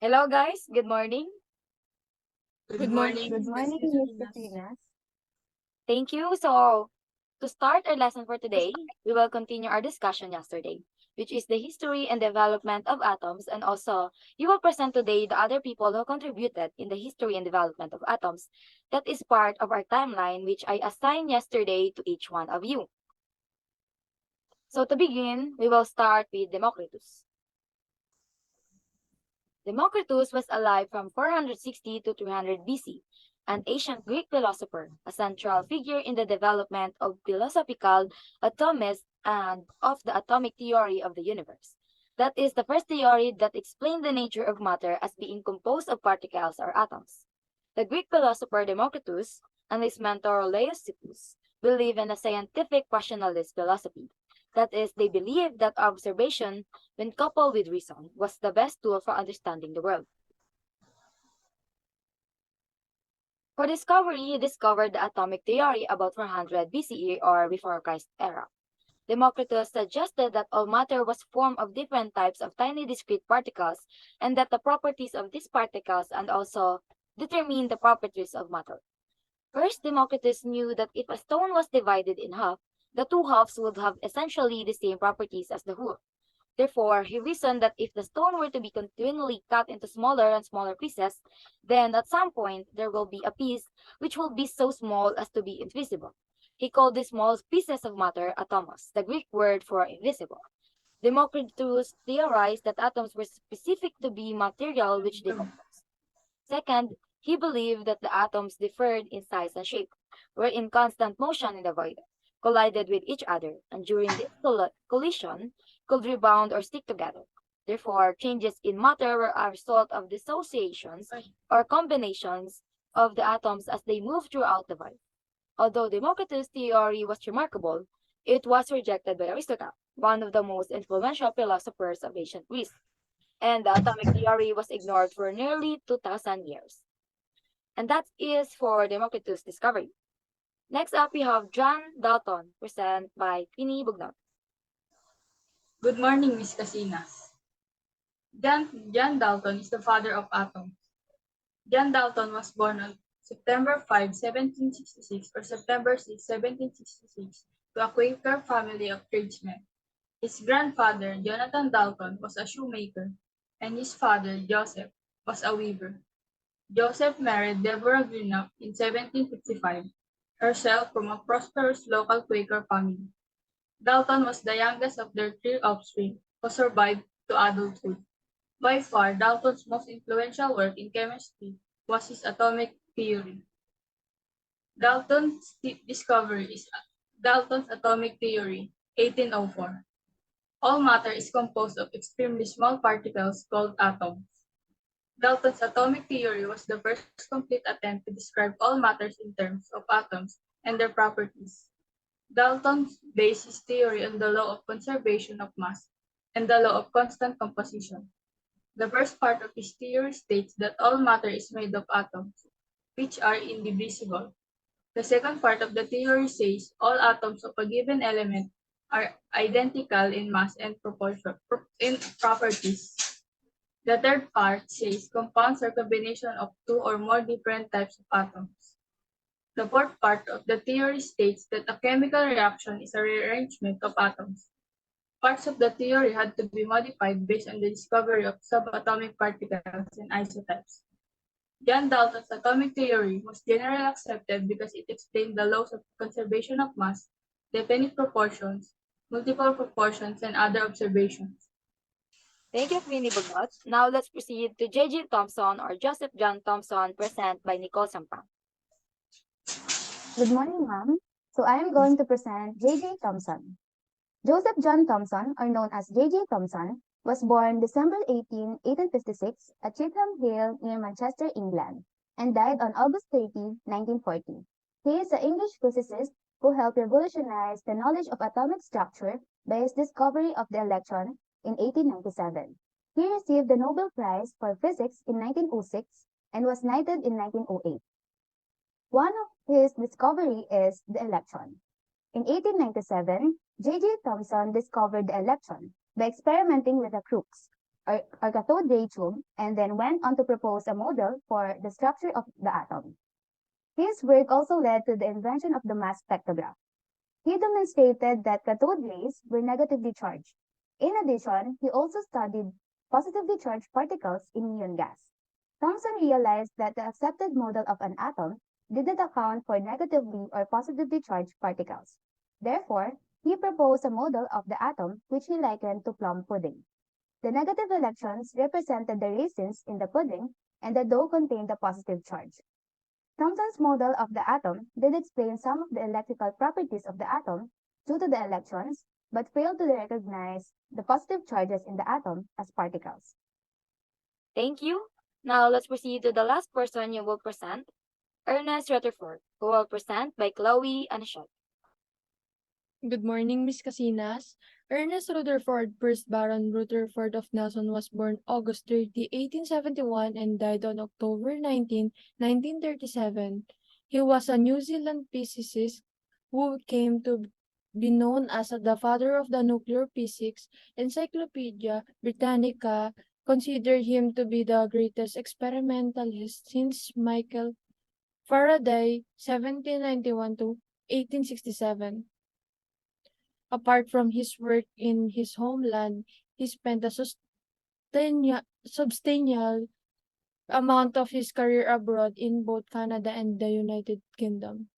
Hello guys, good morning. Good morning, Good Miss morning, Miss Katrinas. Katrina. Thank you. So, to start our lesson for today, we will continue our discussion yesterday, which is the history and development of atoms, and also you will present today the other people who contributed in the history and development of atoms. That is part of our timeline, which I assigned yesterday to each one of you. So, to begin, we will start with Democritus. Democritus was alive from 460 to 300 BC, an ancient Greek philosopher, a central figure in the development of philosophical atomism and of the atomic theory of the universe. That is the first theory that explained the nature of matter as being composed of particles or atoms. The Greek philosopher Democritus and his mentor Leucippus believe in a scientific rationalist philosophy. That is, they believe that observation, when coupled with reason, was the best tool for understanding the world. For discovery, he discovered the atomic theory about 400 BCE or before Christ era. Democritus suggested that all matter was formed of different types of tiny discrete particles and that the properties of these particles and also determine the properties of matter. First, Democritus knew that if a stone was divided in half, the two halves would have essentially the same properties as the whole. Therefore, he reasoned that if the stone were to be continually cut into smaller and smaller pieces, then at some point there will be a piece which will be so small as to be invisible. He called these small pieces of matter atomos, the Greek word for invisible. Democritus theorized that atoms were specific to be material which decompose. Second, he believed that the atoms differed in size and shape, were in constant motion in the void, collided with each other, and during this collision could rebound or stick together. Therefore, changes in matter were a result of dissociations or combinations of the atoms as they move throughout the void. Although Democritus' theory was remarkable, it was rejected by Aristotle, one of the most influential philosophers of ancient Greece, and the atomic theory was ignored for nearly 2,000 years. And that is for Democritus' discovery. Next up, we have John Dalton, presented by Queenie Bugnot. Good morning, Miss Casinas. John Dalton is the father of atoms. John Dalton was born on September 5, 1766 or September 6, 1766 to a Quaker family of tradesmen. His grandfather, Jonathan Dalton, was a shoemaker, and his father, Joseph, was a weaver. Joseph married Deborah Greenough in 1755, herself from a prosperous local Quaker family. Dalton was the youngest of their three offspring who survived to adulthood. By far, Dalton's most influential work in chemistry was his atomic theory. Dalton's discovery is Dalton's atomic theory, 1804. All matter is composed of extremely small particles called atoms. Dalton's atomic theory was the first complete attempt to describe all matters in terms of atoms and their properties. Dalton based his theory on the law of conservation of mass and the law of constant composition. The first part of his theory states that all matter is made of atoms, which are indivisible. The second part of the theory says all atoms of a given element are identical in mass and in properties. The third part says compounds are combination of two or more different types of atoms. The fourth part of the theory states that a chemical reaction is a rearrangement of atoms. Parts of the theory had to be modified based on the discovery of subatomic particles and isotopes. John Dalton's atomic theory was generally accepted because it explained the laws of conservation of mass, definite proportions, multiple proportions, and other observations. Thank you, Queenie Bugnot. Now let's proceed to J.J. Thomson or Joseph John Thomson, presented by Nicole Sampang. Good morning, ma'am. So I am going to present J.J. Thomson. Joseph John Thomson, or known as J.J. Thomson, was born December 18, 1856, at Chitham Hill near Manchester, England, and died on August 30, 1940. He is an English physicist who helped revolutionize the knowledge of atomic structure by his discovery of the electron in 1897. He received the Nobel Prize for Physics in 1906 and was knighted in 1908. One of his discovery is the electron. In 1897, J.J. Thomson discovered the electron by experimenting with the Crookes. or cathode ray tube, and then went on to propose a model for the structure of the atom. His work also led to the invention of the mass spectrograph. He demonstrated that cathode rays were negatively charged. In addition, he also studied positively charged particles in neon gas. Thomson realized that the accepted model of an atom didn't account for negatively or positively charged particles. Therefore, he proposed a model of the atom which he likened to plum pudding. The negative electrons represented the raisins in the pudding, and the dough contained the positive charge. Thomson's model of the atom did explain some of the electrical properties of the atom due to the electrons, but failed to recognize the positive charges in the atom as particles. Thank you. Now let's proceed to the last person you will present, Ernest Rutherford, who will present by Chloe and Shot. Good morning, Miss Casinas. Ernest Rutherford, 1st Baron Rutherford of Nelson, was born August 30, 1871 and died on October 19, 1937. He was a New Zealand physicist who came to be known as the father of the nuclear physics. Encyclopedia Britannica considered him to be the greatest experimentalist since Michael Faraday, 1791 to 1867. Apart from his work in his homeland, he spent a substantial amount of his career abroad in both Canada and the United Kingdom.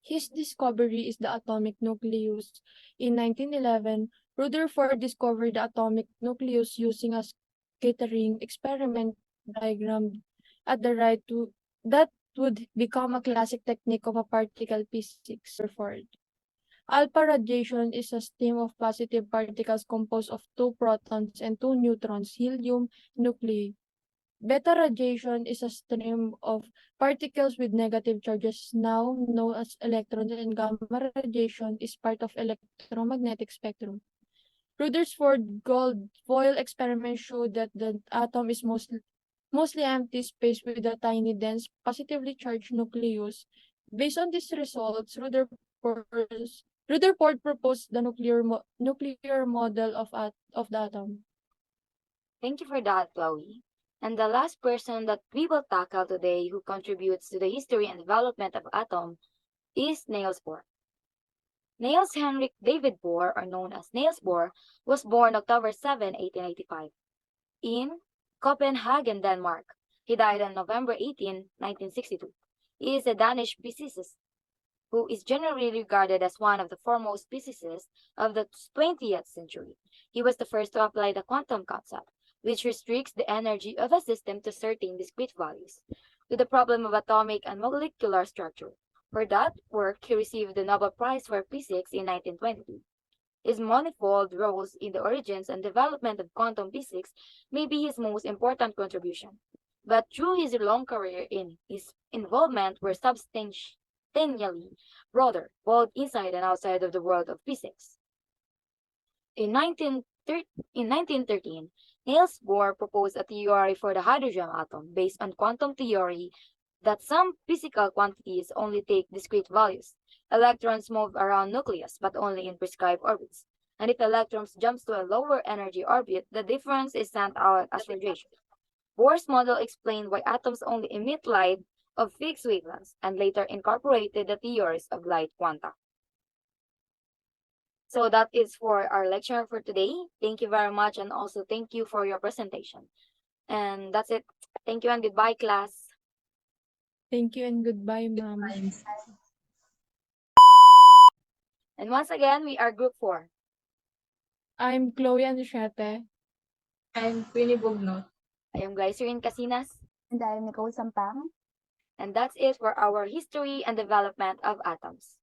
His discovery is the atomic nucleus. In 1911, Rutherford discovered the atomic nucleus using a scattering experiment diagram at the right to that would become a classic technique of a particle physics. Rutherford. Alpha radiation is a stream of positive particles composed of 2 protons and 2 neutrons, helium nuclei. Beta radiation is a stream of particles with negative charges, now known as electrons, and gamma radiation is part of electromagnetic spectrum. Rutherford gold foil experiment showed that the atom is mostly empty space with a tiny dense positively charged nucleus. Based on these results, Rutherford proposed the nuclear model of the atom. Thank you for that, Chloe. And the last person that we will tackle today who contributes to the history and development of atom is Niels Bohr. Niels Henrik David Bohr, or known as Niels Bohr, was born October 7, 1885, in Copenhagen, Denmark. He died on November 18, 1962. He is a Danish physicist who is generally regarded as one of the foremost physicists of the 20th century. He was the first to apply the quantum concept, which restricts the energy of a system to certain discrete values, to the problem of atomic and molecular structure. For that work, he received the Nobel Prize for Physics in 1922. His manifold roles in the origins and development of quantum physics may be his most important contribution. But through his long career his involvement were substantially broader, both inside and outside of the world of physics. In 1913, Niels Bohr proposed a theory for the hydrogen atom based on quantum theory that some physical quantities only take discrete values. Electrons move around nucleus, but only in prescribed orbits. And if electrons jumps to a lower energy orbit, the difference is sent out as radiation. Bohr's model explained why atoms only emit light of fixed wavelengths and later incorporated the theories of light quanta. So that is for our lecture for today. Thank you very much, and also thank you for your presentation. And that's it. Thank you and goodbye, class. Thank you and goodbye, ma'am. And once again, we are group 4. I'm Chloe Andushete. I'm Queenie Bugnot. I am Glycerine Casinas. And I'm Nicole Sampang. And that's it for our history and development of atoms.